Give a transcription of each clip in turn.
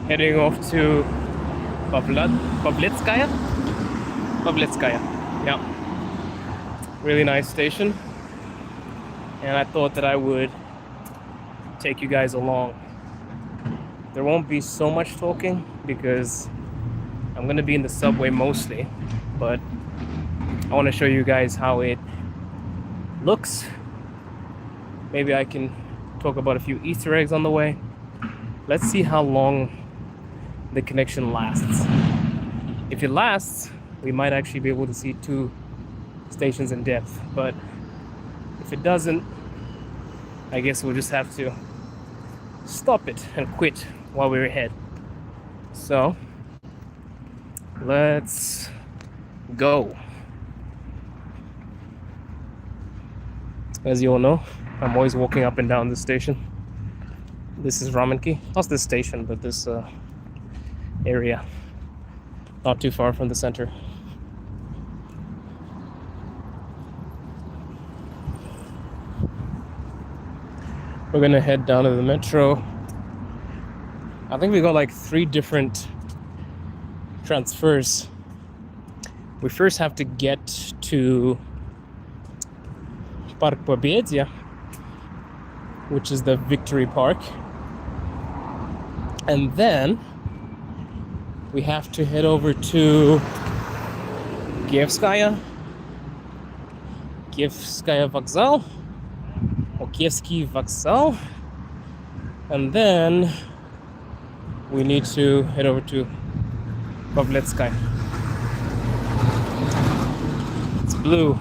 heading off to Paveletskaya. Paveletskaya, yeah. Really nice station. And I thought that I would take you guys along. There won't be so much talking because I'm gonna be in the subway mostly, but I want to show you guys how it looks. Maybe I can talk about a few Easter eggs on the way. Let's see how long the connection lasts. If it lasts, we might actually be able to see 2 stations in depth, but if it doesn't, I guess we'll just have to stop it and quit while we're ahead. So let's go. As you all know, I'm always walking up and down this station. This is Ramenki. Not this station, but this area. Not too far from the center. We're gonna head down to the metro. I think we got like 3 different transfers. We first have to get to Park Pobyedia, which is the Victory Park. And then we have to head over to Kievskaya Vokzal, or Kievsky Vokzal. And then we need to head over to Paveletskaya. It's blue,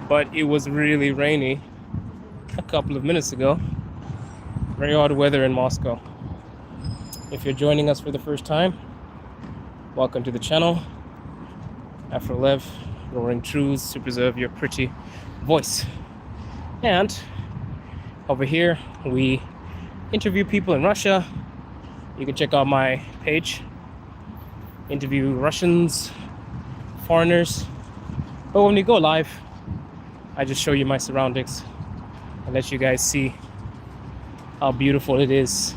but it was really rainy a couple of minutes ago. Very odd weather in Moscow. If you're joining us for the first time, welcome to the channel. Afro Lev, roaring truths to preserve your pretty voice. And over here, we interview people in Russia. You can check out my page. Interview Russians, foreigners. But when we go live, I just show you my surroundings and let you guys see how beautiful it is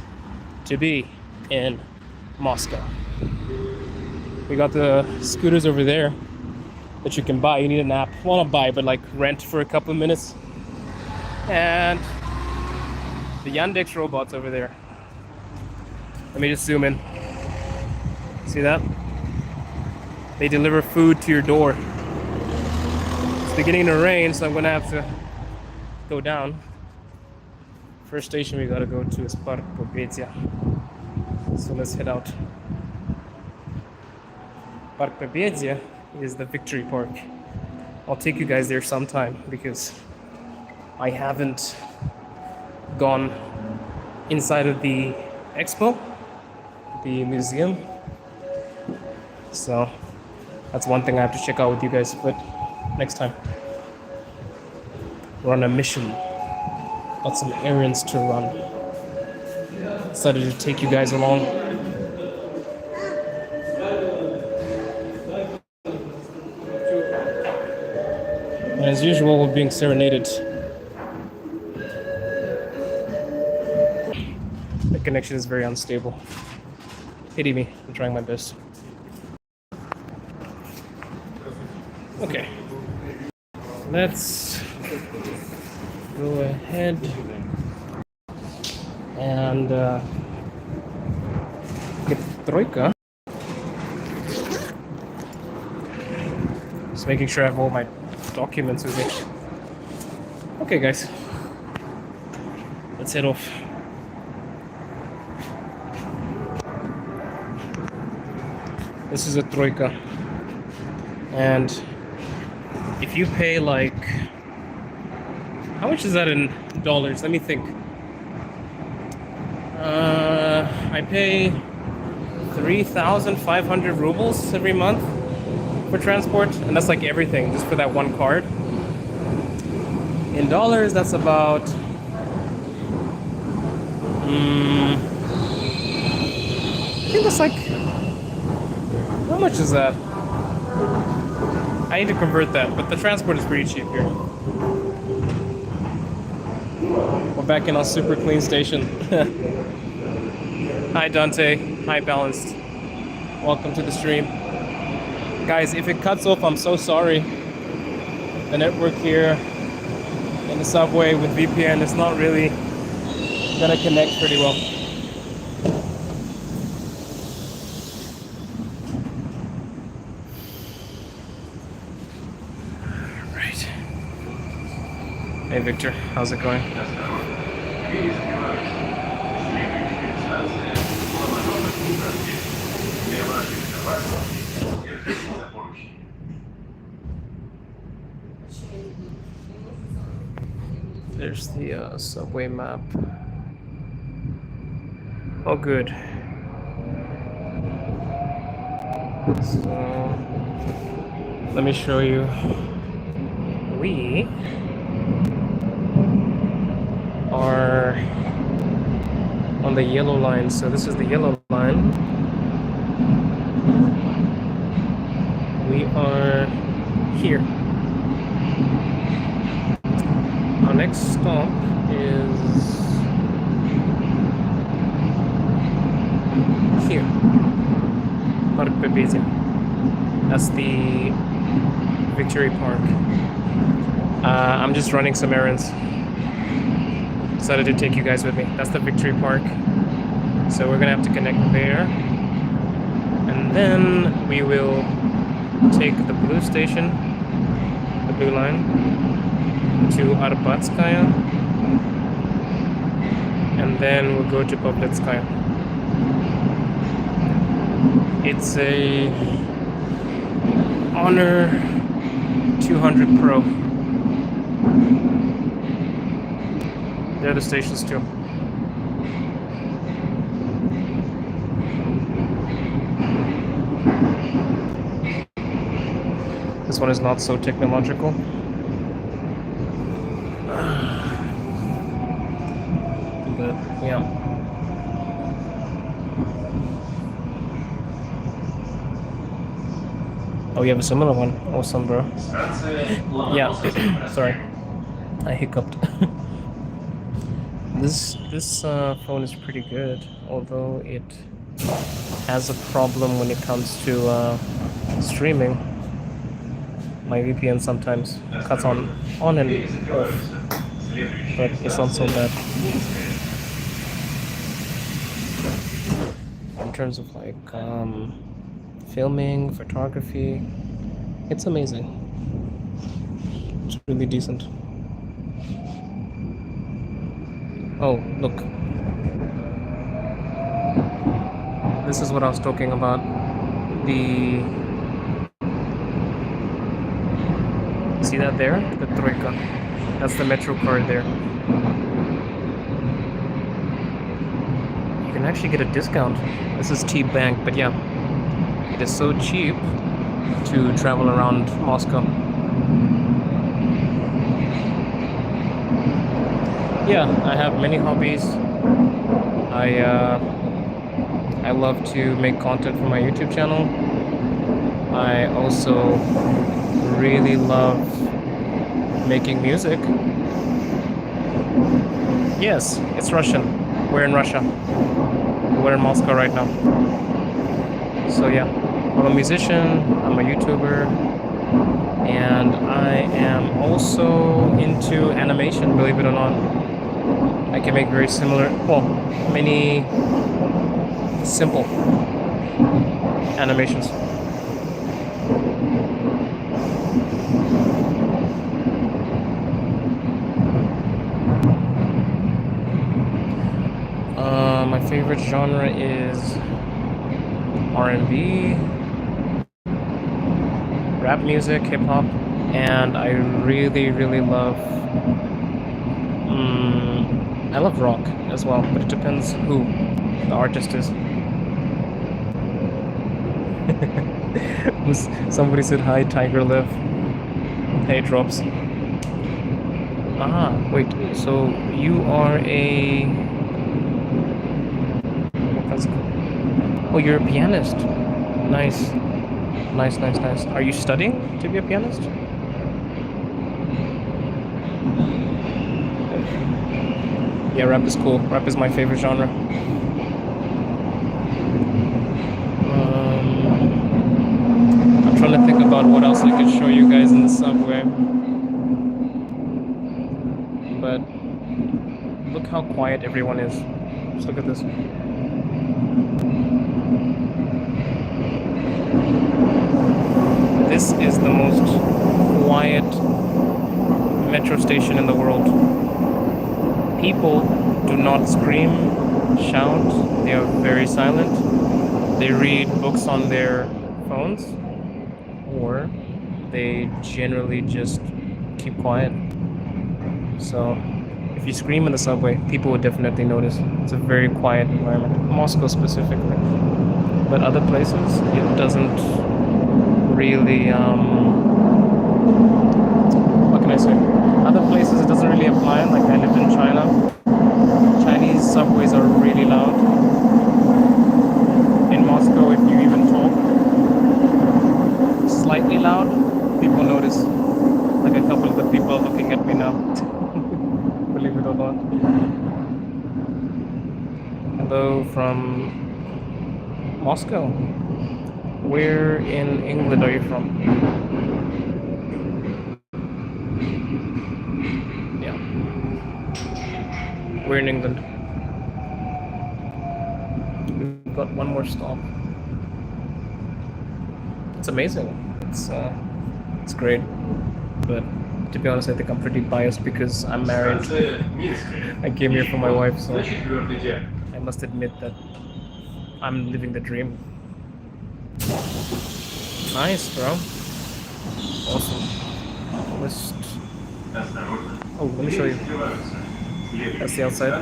to be in Moscow. We got the scooters over there that you can buy. You need an app. Well, not buy, but like rent for a couple of minutes. And the Yandex robots over there. Let me just zoom in. See that? They deliver food to your door. It's beginning to rain, so I'm gonna have to go down. First station we gotta go to is Park Pobyedia. So let's head out. Park Pobyedia is the Victory Park. I'll take you guys there sometime because I haven't gone inside of the expo, the museum. So that's one thing I have to check out with you guys, but next time. We're on a mission. Got some errands to run. Decided to take you guys along. And as usual, we're being serenaded. The connection is very unstable. Pity me, I'm trying my best. Okay, let's go ahead and get Troika. Just making sure I have all my documents with me. Okay, guys, let's head off. This is a Troika, and if you pay like, how much is that in dollars? Let me think. I pay 3,500 rubles every month for transport, and that's like everything, just for that one card. In dollars, that's about I think that's like, how much is that? I need to convert that, but the transport is pretty cheap here. We're back in our super clean station. Hi Dante. Hi Balanced. Welcome to the stream. Guys, if it cuts off, I'm so sorry. The network here in the subway with VPN is not really gonna connect pretty well. Right. Hey Victor, how's it going? There's the subway map. Oh, good. So, let me show you. We are on the yellow line. So this is the yellow line. We are here. Our next stop is here. Park Paveletskaya. That's the Victory Park. I'm just running some errands. Decided to take you guys with me. That's the Victory Park. So we're gonna have to connect there. And then we will take the blue station, the blue line, to Paveletskaya. And then we'll go to Paveletskaya. It's a Honor 200 Pro. There are the stations too. This one is not so technological. But yeah. Oh, you have a similar one. Awesome, bro. Yeah. Sorry, I hiccuped. This phone is pretty good, although it has a problem when it comes to streaming. My VPN sometimes cuts on and off, but it's not so bad. In terms of like filming, photography, it's amazing. It's really decent. Oh, look. This is what I was talking about. See that there? The Troika. That's the Metro card there. You can actually get a discount. This is T-Bank, but yeah. It is so cheap to travel around Moscow. Yeah, I have many hobbies. I love to make content for my YouTube channel. I also really love making music. Yes, it's Russian. We're in Russia. We're in Moscow right now. So yeah, I'm a musician, I'm a YouTuber, and I am also into animation, believe it or not. I can make very similar, well, many simple animations. My favorite genre is R&B, rap music, hip-hop, and I really love I love rock as well, but it depends who the artist is. Somebody said hi, Tiger Live. Hey, Drops. Ah, wait, so you are a... Oh, you're a pianist. Nice. Nice. Are you studying to be a pianist? Yeah, rap is cool. Rap is my favorite genre. subway. But look how quiet everyone is. Just look at this. This is the most quiet metro station in the world. People do not scream, shout, they are very silent. They read books on their phones, or they generally just keep quiet. So if you scream in the subway, people would definitely notice. It's a very quiet environment. Moscow specifically. But other places, it doesn't really, what can I say? Other places it doesn't really apply. Like I lived in China. Chinese subways are really loud. In Moscow, if you even talk slightly loud, people notice. Like a couple of the people are looking at me now. Believe it or not. Hello from Moscow. Where in England are you from? Yeah. We're in England. We've got one more stop. It's amazing. It's great. But to be honest, I think I'm pretty biased because I'm married. I came here for my wife, so I must admit that I'm living the dream. Nice, bro. Awesome. Oh, let me show you. That's the outside.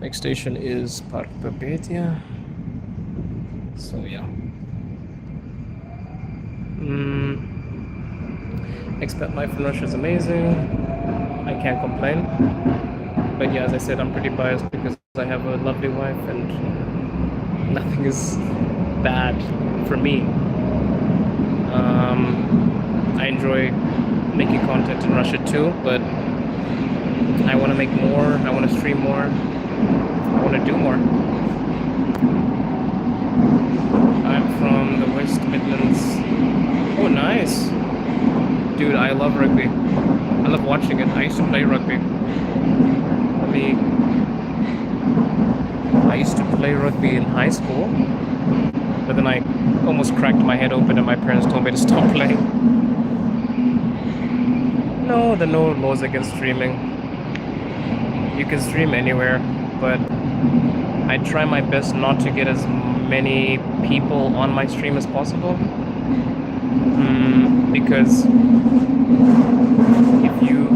Next station is Park Paveletskaya. So yeah. Expat life in Russia is amazing. I can't complain. But yeah, as I said, I'm pretty biased because I have a lovely wife and nothing is bad for me. I enjoy making content in Russia too, but I want to make more, I want to stream more, I want to do more. I'm from the West Midlands. Oh, nice. Dude, I love rugby. I love watching it. I used to play rugby. I used to play rugby in high school, but then I almost cracked my head open and my parents told me to stop playing. No, there are no laws against streaming. You can stream anywhere, but I try my best not to get as many people on my stream as possible. Because if you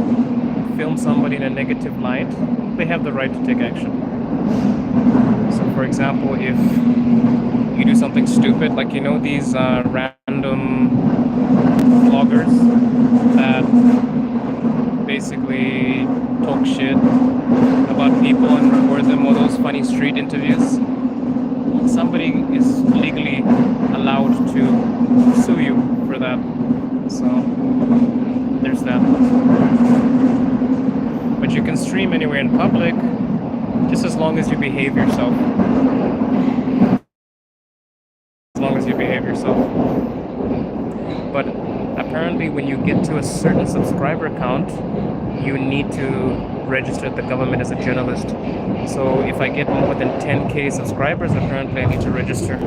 film somebody in a negative light, they have the right to take action. So for example, if you do something stupid, like these random vloggers that basically talk shit about people and record them, or those funny street interviews, somebody is legally allowed to sue you for that. So there's that. But you can stream anywhere in public, just as long as you behave yourself. As long as you behave yourself. But apparently when you get to a certain subscriber count, you need to register at the government as a journalist. So if I get more than 10k subscribers, apparently I need to register.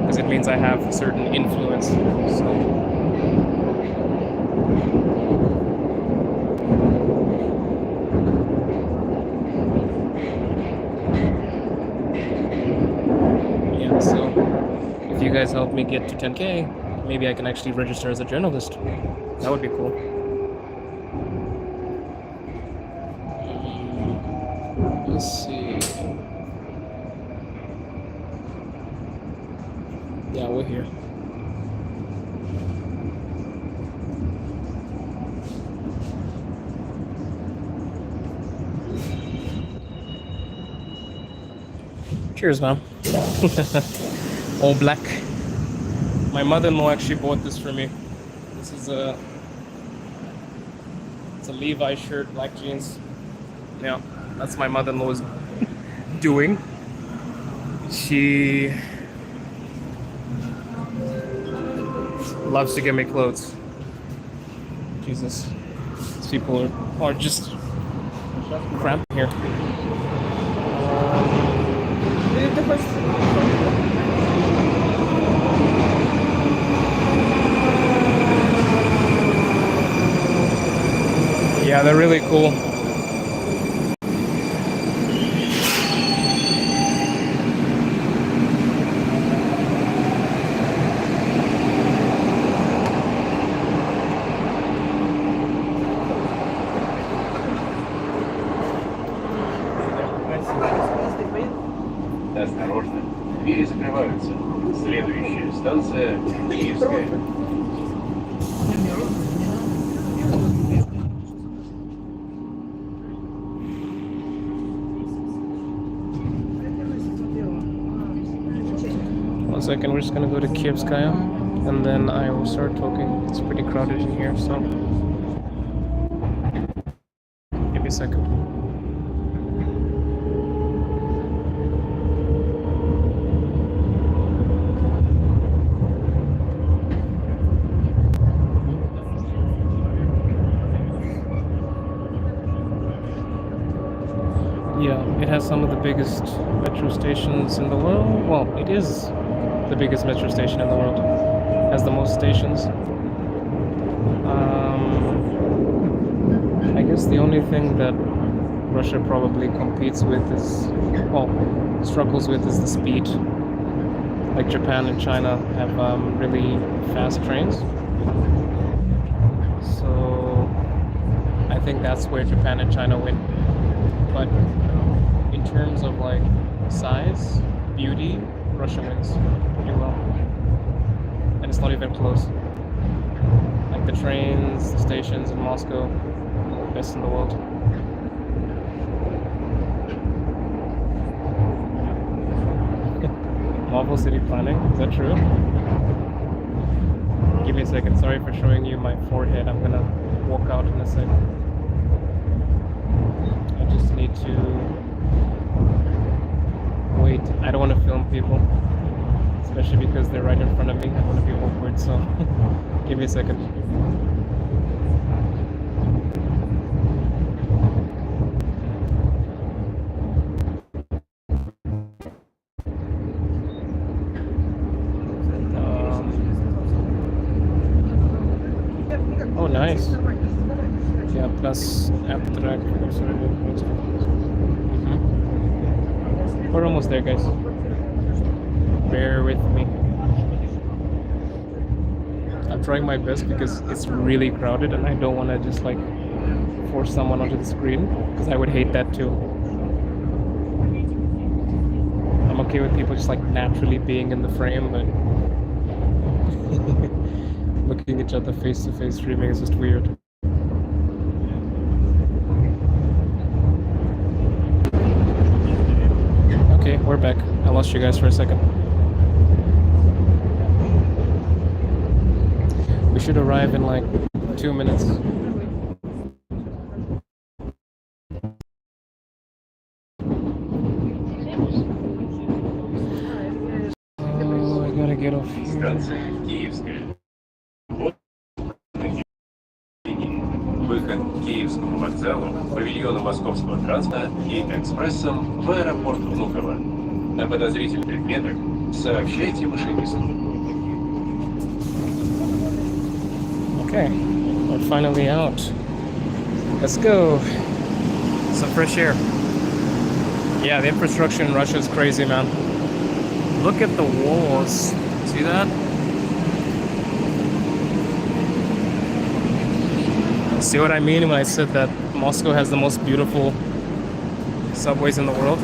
Because it means I have a certain influence. So yeah, so if you guys help me get to 10k, maybe I can actually register as a journalist. That would be cool. Let's see. Yeah, we're here. Cheers, man. All black. My mother-in-law actually bought this for me. This is it's a Levi shirt, black jeans. Yeah, that's my mother-in-law's doing. She loves to give me clothes. Jesus. These people are just cramped here. Yeah, they're really cool. Осторожно, двери закрываются. Следующая станция Киевская. One second, we're just gonna go to Kievskaya and then I will start talking. It's pretty crowded in here, so give me a second. Yeah, it has some of the biggest metro stations in the world. Well, it is the biggest metro station in the world. It has the most stations. I guess the only thing that Russia probably competes with is, well, struggles with is the speed. Like Japan and China have really fast trains. So I think that's where Japan and China win. But in terms of like size, beauty, Russia wins pretty well. And it's not even close. Like the trains, the stations in Moscow, best in the world. Marvel City planning, is that true? Give me a second, sorry for showing you my forehead. I'm gonna walk out in a second. I just need to wait. I don't want to film people, especially because they're right in front of me. I don't want to be awkward, so give me a second. Oh, nice. Yeah, plus app track. We're almost there, guys. Bear with me. I'm trying my best because it's really crowded and I don't want to just like force someone onto the screen because I would hate that too. I'm okay with people just like naturally being in the frame, but looking each other face to face streaming is just weird. Okay, we're back. I lost you guys for a second. We should arrive in like 2 minutes. Oh, I gotta get off here. Станция Киевская. Вот выход к Киевскому вокзалу, павильону московского транспорта и экспрессом в аэропорт Внуково. О подозрительных предметах сообщайте машинисту. Okay, we're finally out. Let's go. Some fresh air. Yeah, the infrastructure in Russia is crazy, man. Look at the walls. See that? See what I mean when I said that Moscow has the most beautiful subways in the world?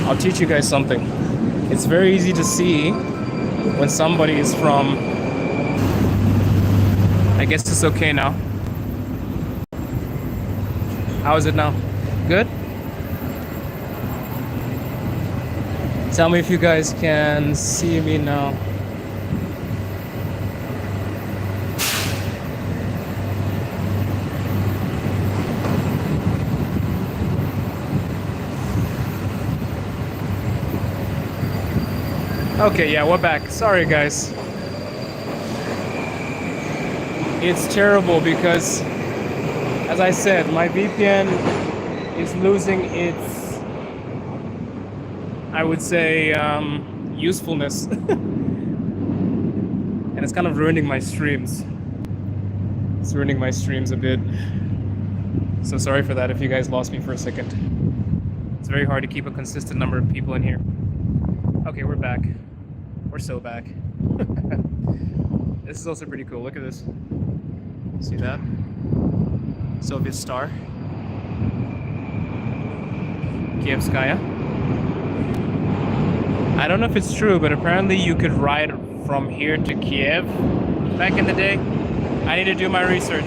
I'll teach you guys something. It's very easy to see when somebody is from... I guess it's okay now. How is it now? Good? Tell me if you guys can see me now. Okay, yeah, we're back. Sorry, guys. It's terrible because, as I said, my VPN is losing its, I would say, usefulness. And it's kind of ruining my streams. It's ruining my streams a bit. So sorry for that if you guys lost me for a second. It's very hard to keep a consistent number of people in here. Okay, we're back. We're so back. This is also pretty cool. Look at this. See that? Soviet Star. Paveletskaya. I don't know if it's true, but apparently you could ride from here to Kiev back in the day. I need to do my research.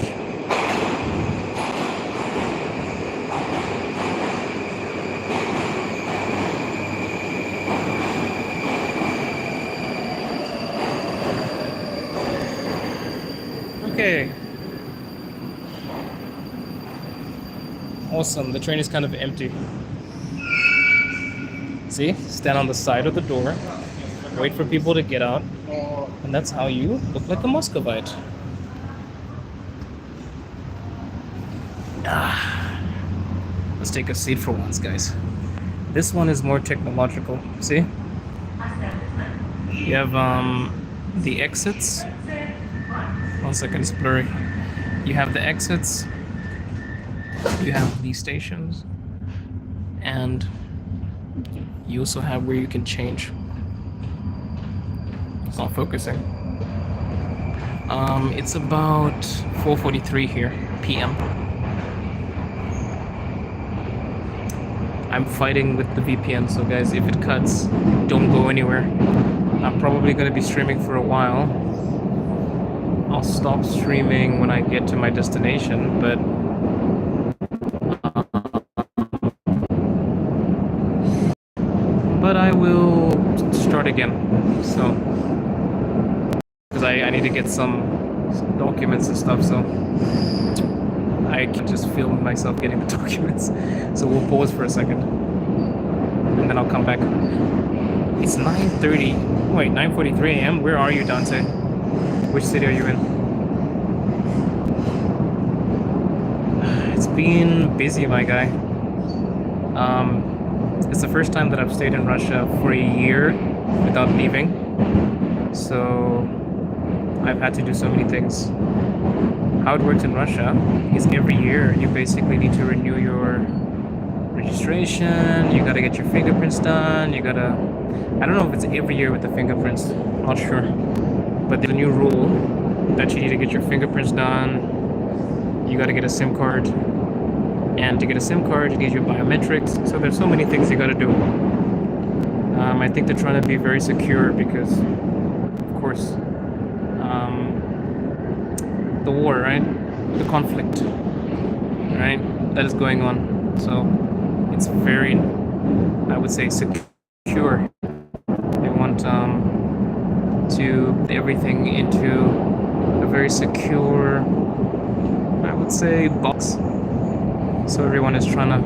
Okay. Awesome. The train is kind of empty. See? Stand on the side of the door, wait for people to get out, and that's how you look like a Muscovite. Let's take a seat for once, guys. This one is more technological. See? You have the exits. 1 second, it's blurry. You have the exits. You have the stations, and you also have where you can change. It's not focusing. It's about 4:43 here, p.m. I'm fighting with the VPN, so guys, if it cuts, don't go anywhere. I'm probably going to be streaming for a while. I'll stop streaming when I get to my destination, but I will start again. So, because I need to get some documents and stuff, so I can just film myself getting the documents. So we'll pause for a second, and then I'll come back. It's 9:30. Wait, 9:43 a.m. Where are you, Dante? Which city are you in? It's been busy, my guy. It's the first time that I've stayed in Russia for a year without leaving. So I've had to do so many things. How it works in Russia is every year you basically need to renew your registration, you gotta get your fingerprints done, I don't know if it's every year with the fingerprints, not sure. But there's a new rule that you need to get your fingerprints done, you gotta get a SIM card, and to get a SIM card you need your biometrics, so there's so many things you gotta do. I think they're trying to be very secure because, of course, the war, right? The conflict, right? That is going on. So it's very, I would say, secure. They want to put everything into a very secure, I would say, box. So everyone is trying to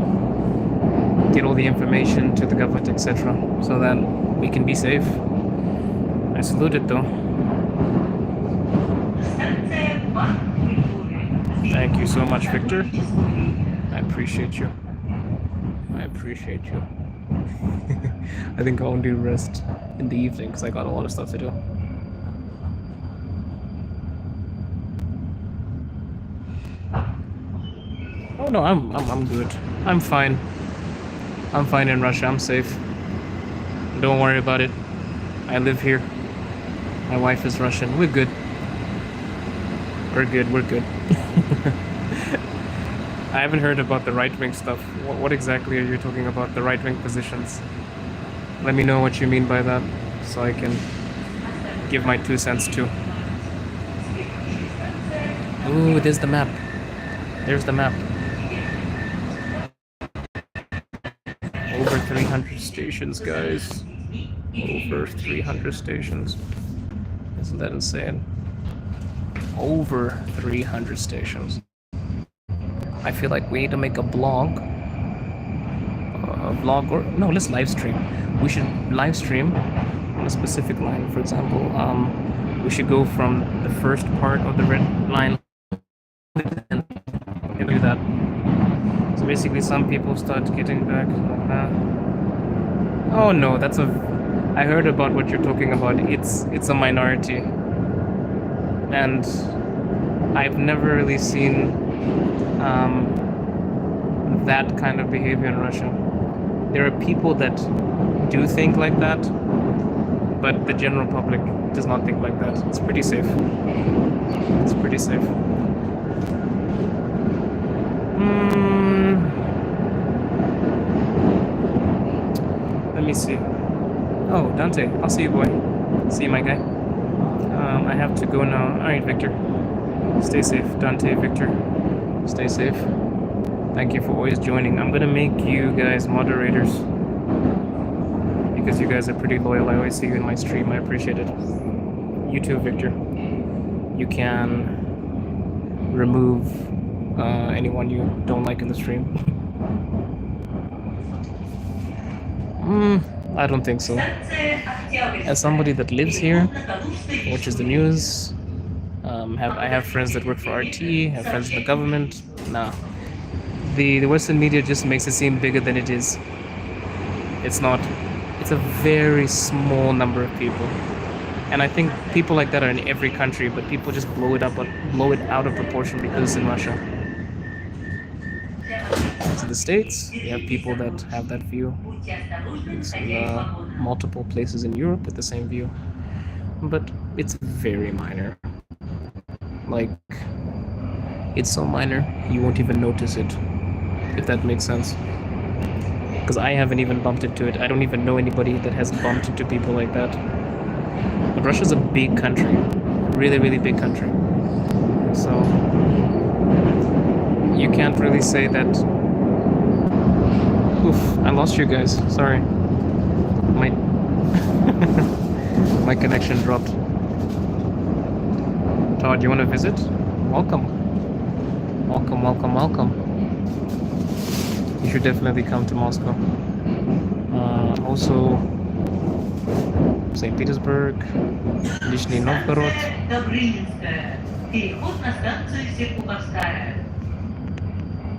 get all the information to the government, etc., so that we can be safe. I salute it, though. Thank you so much, Victor. I appreciate you. I appreciate you. I think I'll do rest in the evening because I got a lot of stuff to do. Oh no, I'm good. I'm fine. I'm fine in Russia. I'm safe. Don't worry about it. I live here. My wife is Russian. We're good. We're good. We're good. I haven't heard about the right-wing stuff. What exactly are you talking about? The right-wing positions? Let me know what you mean by that, so I can give my 2 cents too. Ooh, there's the map. There's the map. Over 300 stations, guys. Over 300 stations. Isn't that insane? Over 300 stations. I feel like we need to make a blog. Let's live stream. We should live stream on a specific line. For example, we should go from the first part of the red line and do that. So basically, some people start getting back. Oh no, that's a. I heard about what you're talking about. It's a minority, and I've never really seen that kind of behavior in Russia. There are people that do think like that, but the general public does not think like that. It's pretty safe. It's pretty safe. Let me see. Oh, Dante, I'll see you, boy. See you, my guy. I have to go now. All right, Victor. Stay safe, Dante, Victor. Stay safe. Thank you for always joining. I'm gonna make you guys moderators because you guys are pretty loyal. I always see you in my stream. I appreciate it. You too, Victor. You can remove anyone you don't like in the stream. I don't think so. As somebody that lives here, watches the news, I have friends that work for RT, have friends in the government. Nah. The Western media just makes it seem bigger than it is. It's not. It's a very small number of people. And I think people like that are in every country, but people just blow it out of proportion because it's in Russia. So the States, you have people that have that view. It's in multiple places in Europe with the same view. But it's very minor. Like, it's so minor, you won't even notice it, if that makes sense. Because I haven't even bumped into it. I don't even know anybody that has bumped into people like that. But Russia's a big country. Really, really big country. So, you can't really say that... Oof, I lost you guys. Sorry. My connection dropped. Todd, you want to visit? Welcome. Welcome, welcome, welcome. You should definitely come to Moscow. Also, St. Petersburg, Nizhny Novgorod.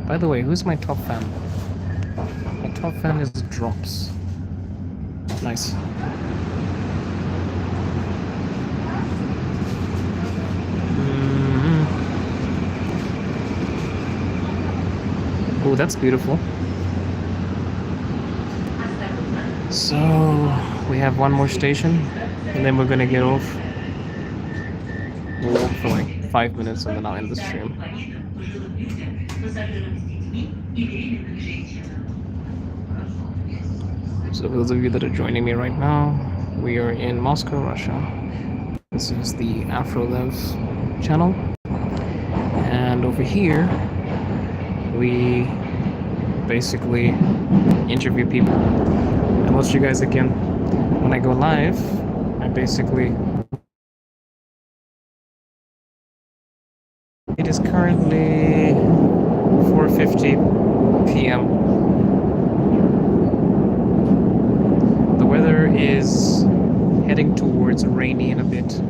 By the way, who's my top fan? My top fan is Drops. Nice. Oh, that's beautiful. So, we have one more station, and then we're gonna get off. We'll walk for like 5 minutes, and then I'll end the stream. So, for those of you that are joining me right now, we are in Moscow, Russia. This is the Afrolev channel. And over here, we basically interview people. And most of you guys, again, when I go live, I basically... It is currently 4:50 p.m. The weather is heading towards rainy in a bit.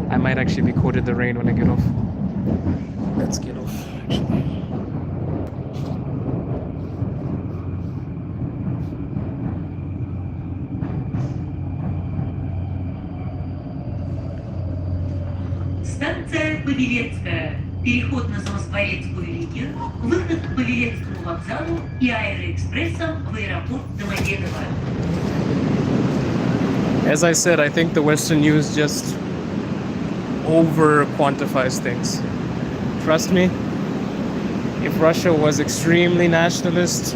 I might actually be caught in the rain when I get off. Let's get off, actually. Станция Павелетская. Переход на Замоскворецкую линию, выход к Павелецкому вокзалу и аэроэкспрессом в аэропорт Домодедово. As I said, I think the Western news just over quantifies things. Trust me, if Russia was extremely nationalist,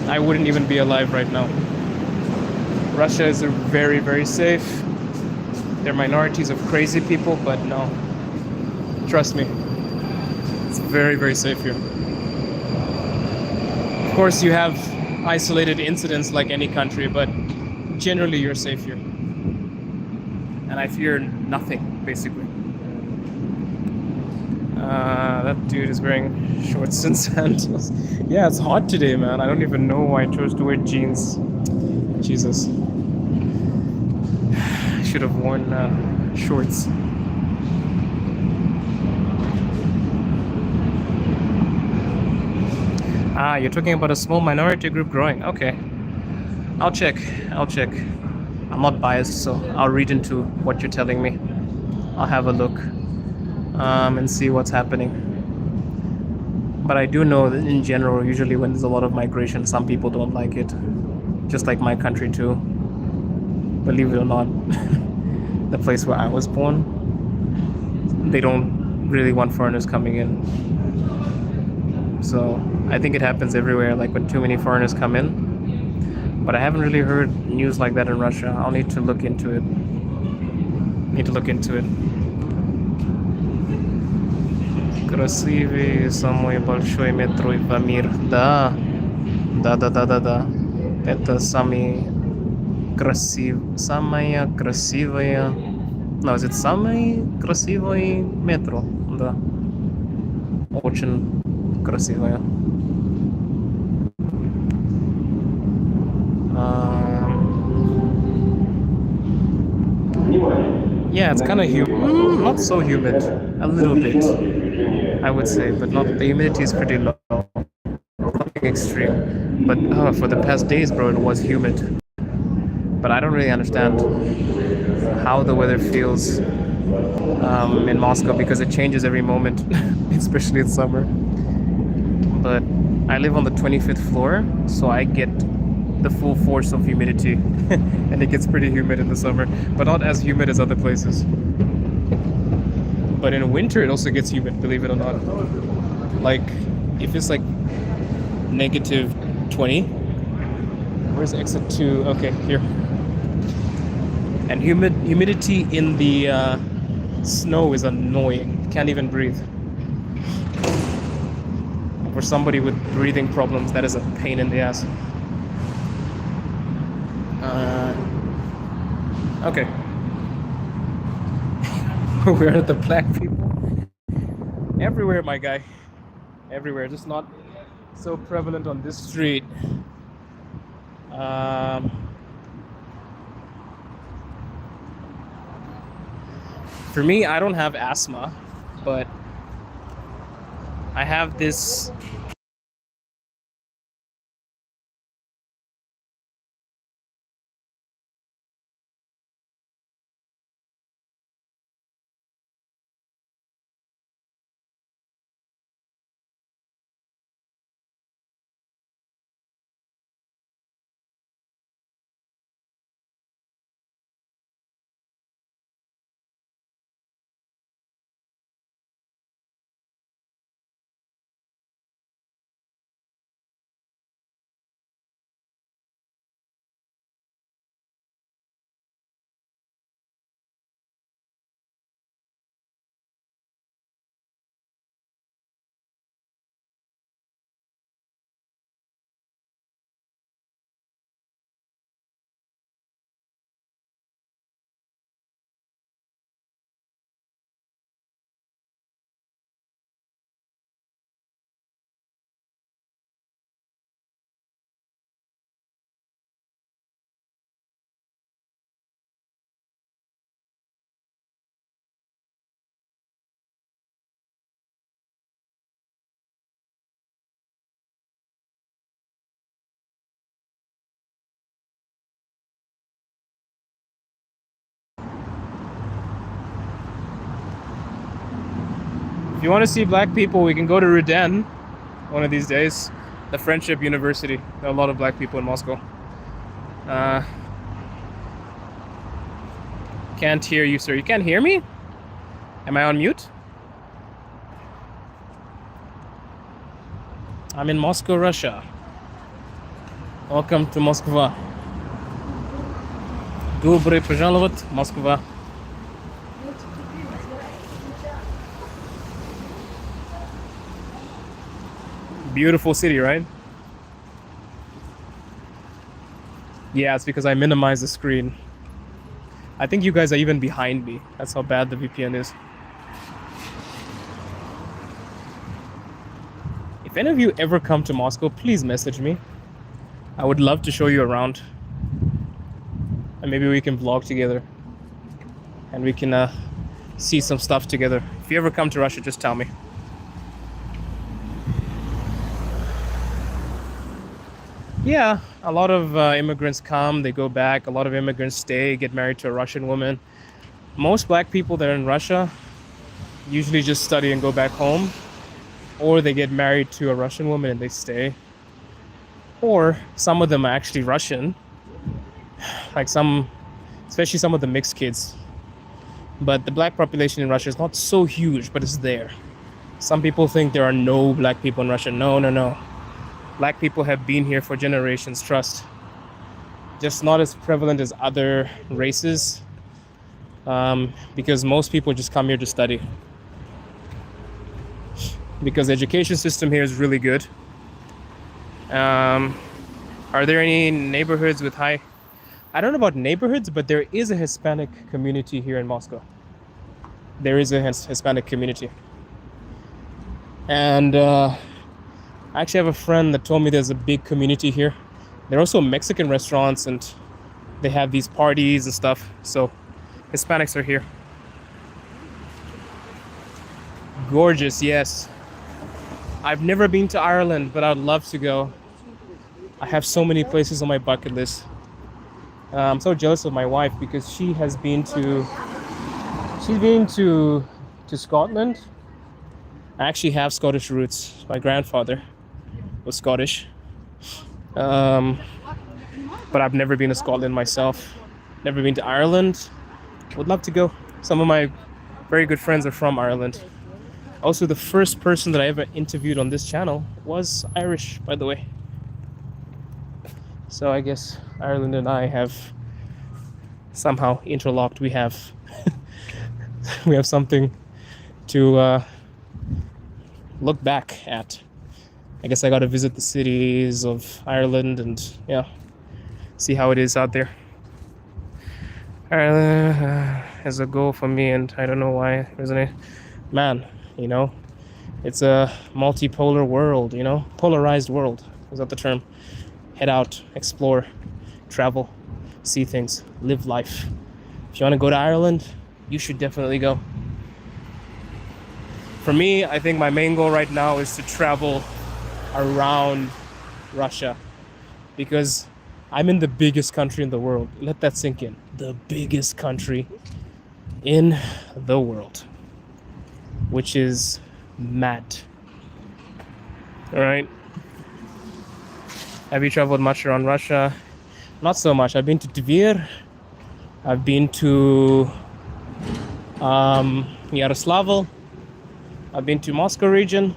I wouldn't even be alive right now. Russia is very, very safe. There are minorities of crazy people, but no. Trust me. It's very, very safe here. Of course, you have isolated incidents like any country, but generally you're safe here. And I fear nothing, basically. That dude is wearing shorts and sandals. Yeah, it's hot today, man. I don't even know why I chose to wear jeans. Jesus. should have worn shorts. Ah, you're talking about a small minority group growing. Okay. I'll check. I'm not biased, so I'll read into what you're telling me. I'll have a look and see what's happening. But I do know that in general, usually when there's a lot of migration, some people don't like it. Just like my country too. Believe it or not, the place where I was born, they don't really want foreigners coming in. So I think it happens everywhere, like when too many foreigners come in. But I haven't really heard news like that in Russia. I'll need to look into it. Красивый, самый большой метро в мире. Да. Это самая красивая. No, is it самый красивый метро? Да. Очень красивая. Yeah, it's kind of humid. Not so humid. A little bit, I would say, but not. The humidity is pretty low. Nothing extreme. But for the past days, bro, it was humid. But I don't really understand how the weather feels in Moscow because it changes every moment, especially in summer. But I live on the 25th floor, so I get the full force of humidity and it gets pretty humid in the summer, but not as humid as other places. But in winter it also gets humid, believe it or not. Like if it's like negative 20, where's exit 2? Okay, here. And humidity in the snow is annoying. Can't even breathe. For somebody with breathing problems, that is a pain in the ass. Okay. Where are the black people? Everywhere, my guy. Everywhere, just not so prevalent on this street. For me, I don't have asthma, but I have this If you want to see black people, we can go to Rudan one of these days. The Friendship University. There are a lot of black people in Moscow. Can't hear you, sir. You can't hear me? Am I on mute? I'm in Moscow, Russia. Welcome to Moskva. Добрый пожаловать, Москва. Beautiful city, right? Yeah, it's because I minimized the screen. I think you guys are even behind me. That's how bad the VPN is. If any of you ever come to Moscow, please message me. I would love to show you around. And maybe we can vlog together. and we can see some stuff together. If you ever come to Russia, just tell me. Yeah, a lot of immigrants come, they go back. A lot of immigrants stay, get married to a Russian woman. Most black people that are in Russia usually just study and go back home, or they get married to a Russian woman and they stay. Or some of them are actually Russian, like especially some of the mixed kids. But the black population in Russia is not so huge, but it's there. Some people think there are no black people in Russia. No, no, no. Black people have been here for generations, trust. Just not as prevalent as other races, because most people just come here to study. Because the education system here is really good. Are there any neighborhoods with high... I don't know about neighborhoods, but there is a Hispanic community here in Moscow. There is a Hispanic community. And I actually have a friend that told me there's a big community here. There are also Mexican restaurants and they have these parties and stuff. So Hispanics are here. Gorgeous, yes. I've never been to Ireland, but I'd love to go. I have so many places on my bucket list. I'm so jealous of my wife because she's been to Scotland. I actually have Scottish roots. My grandfather was Scottish. But I've never been to Scotland myself. Never been to Ireland. Would love to go. Some of my very good friends are from Ireland. Also, the first person that I ever interviewed on this channel was Irish, by the way. So I guess Ireland and I have somehow interlocked. We have something to look back at. I guess I got to visit the cities of Ireland and see how it is out there. Ireland is a goal for me, and I don't know why it resonates. Man, it's a multipolar world, polarized world. Is that the term? Head out, explore, travel, see things, live life. If you want to go to Ireland, you should definitely go. For me, I think my main goal right now is to travel around Russia, because I'm in the biggest country in the world. Let that sink in. The biggest country in the world, which is mad. All right. Have you traveled much around Russia? Not so much. I've been to Tver. I've been to Yaroslavl. I've been to Moscow region,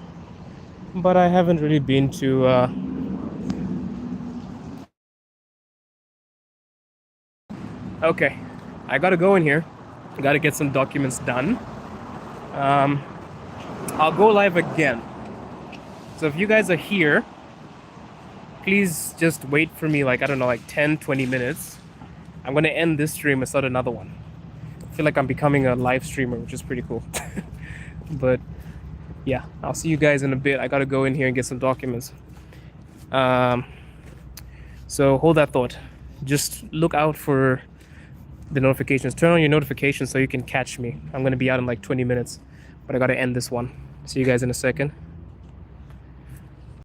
but I haven't really been to Okay, I gotta go in here. I gotta get some documents done. I'll go live again. So if you guys are here, please just wait for me, like 10, 20 minutes. I'm gonna end this stream and start another one. I feel like I'm becoming a live streamer, which is pretty cool. But yeah, I'll see you guys in a bit. I gotta go in here and get some documents. So hold that thought. Just look out for the notifications. Turn on your notifications so you can catch me. I'm gonna be out in like 20 minutes, but I gotta end this one. See you guys in a second.